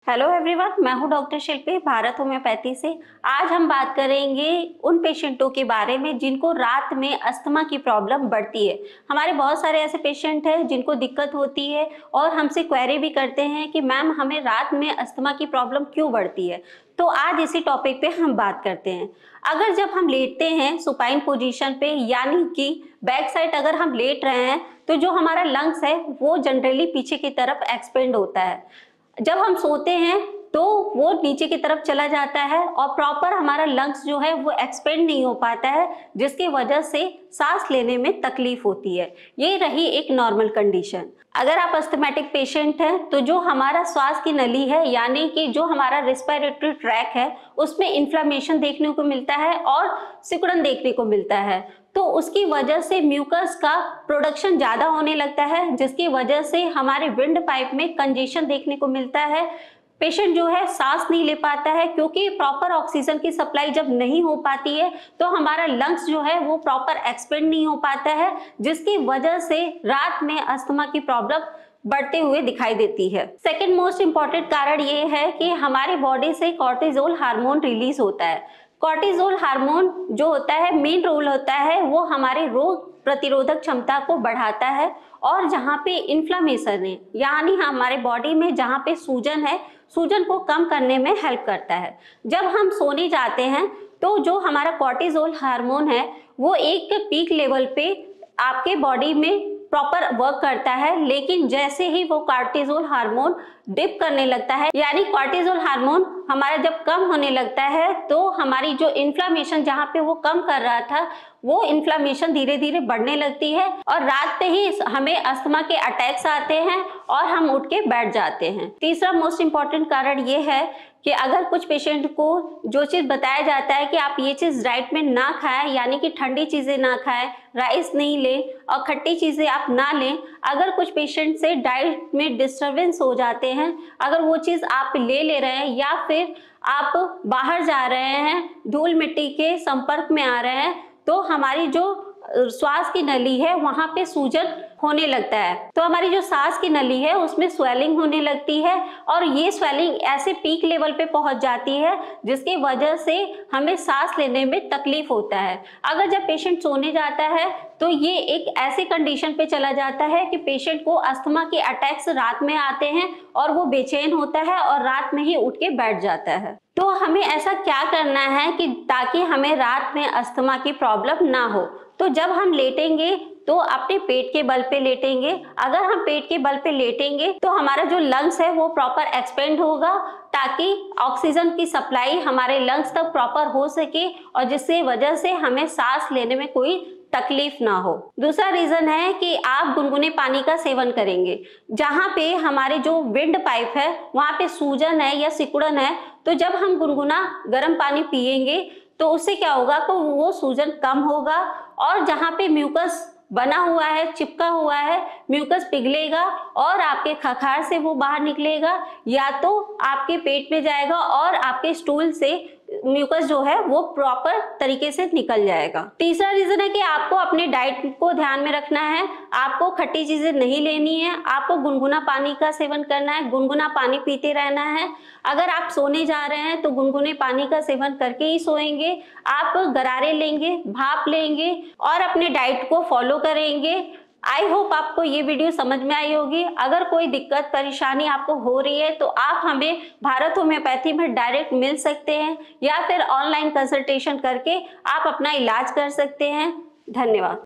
Hello everyone, मैं हूं doctor शिल्पी Bharat homeopathy से। आज हम बात करेंगे उन पेशेंटों के बारे में जिनको रात में अस्थमा की प्रॉब्लम बढ़ती है। हमारे बहुत सारे ऐसे पेशेंट हैं जिनको दिक्कत होती है और हमसे क्वेरी भी करते हैं कि मैम हमें रात में अस्थमा की प्रॉब्लम क्यों बढ़ती है। तो आज इसी टॉपिक पे हम बात करते हैं। अगर जब हम लेटते हैं सुपाइन पोजीशन पे, यानी कि बैक साइड अगर हम लेट रहे हैं, तो जो हमारा लंग्स है वो जनरली पीछे की तरफ एक्सपेंड होता है। जब हम सोते हैं तो वो नीचे की तरफ चला जाता है और प्रॉपर हमारा लंग्स जो है वो एक्सपेंड नहीं हो पाता है, जिसकी वजह से सांस लेने में तकलीफ होती है। ये रही एक नॉर्मल कंडीशन। अगर आप अस्थमैटिक पेशेंट हैं तो जो हमारा श्वास की नली है, यानी कि जो हमारा रेस्पिरेटरी ट्रैक है, उसमें इन्फ्लेमेशन देखने को मिलता है और सिकुड़न देखने को मिलता है। तो उसकी वजह से म्यूकस का प्रोडक्शन ज्यादा होने लगता है, जिसकी वजह से हमारे विंड पाइप में कंजेशन देखने को मिलता है। पेशेंट जो है सांस नहीं ले पाता है, क्योंकि प्रॉपर ऑक्सीजन की सप्लाई जब नहीं हो पाती है तो हमारा लंग्स जो है वो प्रॉपर एक्सपेंड नहीं हो पाता है, जिसकी वजह से रात में अस्थमा की प्रॉब्लम बढ़ते हुए दिखाई देती है। सेकेंड मोस्ट इंपॉर्टेंट कारण ये है कि हमारी बॉडी से कॉर्टिसोल हार्मोन रिलीज होता है। कॉर्टिसोल हार्मोन जो होता है, मेन रोल होता है वो हमारे रोग प्रतिरोधक क्षमता को बढ़ाता है, और जहाँ पे इन्फ्लामेशन है, यानी हमारे बॉडी में जहाँ पे सूजन है, सूजन को कम करने में हेल्प करता है। जब हम सोने जाते हैं तो जो हमारा कॉर्टिसोल हार्मोन है वो एक पीक लेवल पे आपके बॉडी में प्रॉपर वर्क करता है, लेकिन जैसे ही वो कॉर्टिसोल हार्मोन डिप करने लगता है, यानी कॉर्टिसोल हार्मोन हमारा जब कम होने लगता है, तो हमारी जो इन्फ्लामेशन जहाँ पे वो कम कर रहा था, वो इन्फ्लामेशन धीरे धीरे बढ़ने लगती है और रात पे ही हमें अस्थमा के अटैक्स आते हैं और हम उठ के बैठ जाते हैं। तीसरा मोस्ट इम्पॉर्टेंट कारण ये है कि अगर कुछ पेशेंट को जो चीज बताया जाता है कि आप ये चीज डाइट में ना खाएं, यानी कि ठंडी चीजें ना खाएं, राइस नहीं लें और खट्टी चीजें आप ना लें, अगर कुछ पेशेंट से डाइट में डिस्टरबेंस हो जाते हैं, अगर वो चीज आप ले रहे हैं या फिर आप बाहर जा रहे हैं, धूल मिट्टी के संपर्क में आ रहे हैं, तो हमारी जो श्वास की नली है वहां पे सूजन होने लगता है। तो हमारी जो सांस की नली है उसमें स्वेलिंग होने लगती है और ये स्वेलिंग ऐसे पीक लेवल पे पहुंच जाती है, जिसकी वजह से हमें सांस लेने में तकलीफ होता है। अगर जब पेशेंट सोने जाता है तो ये एक ऐसी कंडीशन पे चला जाता है कि पेशेंट को अस्थमा के अटैक्स रात में आते हैं और वो बेचैन होता है और रात में ही उठ के बैठ जाता है। तो हमें ऐसा क्या करना है कि ताकि हमें रात में अस्थमा की प्रॉब्लम ना हो। तो जब हम लेटेंगे तो अपने पेट के बल पे लेटेंगे। अगर हम पेट के बल पे लेटेंगे तो हमारा जो लंग्स है वो प्रॉपर एक्सपेंड होगा, ताकि ऑक्सीजन की सप्लाई हमारे लंग्स तक प्रॉपर हो सके और जिससे वजह से हमें सांस लेने में कोई तकलीफ ना हो। दूसरा रीजन है कि आप गुनगुने पानी का सेवन करेंगे। जहाँ पे हमारे जो विंड पाइप है वहां पे सूजन है या सिकुड़न है, तो जब हम गुनगुना गर्म पानी पिएंगे तो उससे क्या होगा कि वो सूजन कम होगा और जहाँ पे म्यूकस बना हुआ है, चिपका हुआ है, म्यूकस पिघलेगा और आपके खखार से वो बाहर निकलेगा, या तो आपके पेट में जाएगा और आपके स्टूल से म्यूकस जो है वो प्रॉपर तरीके से निकल जाएगा। तीसरा रीजन है कि आपको अपने डाइट को ध्यान में रखना है। आपको खट्टी चीजें नहीं लेनी है, आपको गुनगुना पानी का सेवन करना है, गुनगुना पानी पीते रहना है। अगर आप सोने जा रहे हैं तो गुनगुने पानी का सेवन करके ही सोएंगे। आप गरारे लेंगे, भाप लेंगे और अपने डाइट को फॉलो करेंगे। आई होप आपको ये वीडियो समझ में आई होगी। अगर कोई दिक्कत परेशानी आपको हो रही है तो आप हमें भारत होम्योपैथी में डायरेक्ट मिल सकते हैं या फिर ऑनलाइन कंसल्टेशन करके आप अपना इलाज कर सकते हैं। धन्यवाद।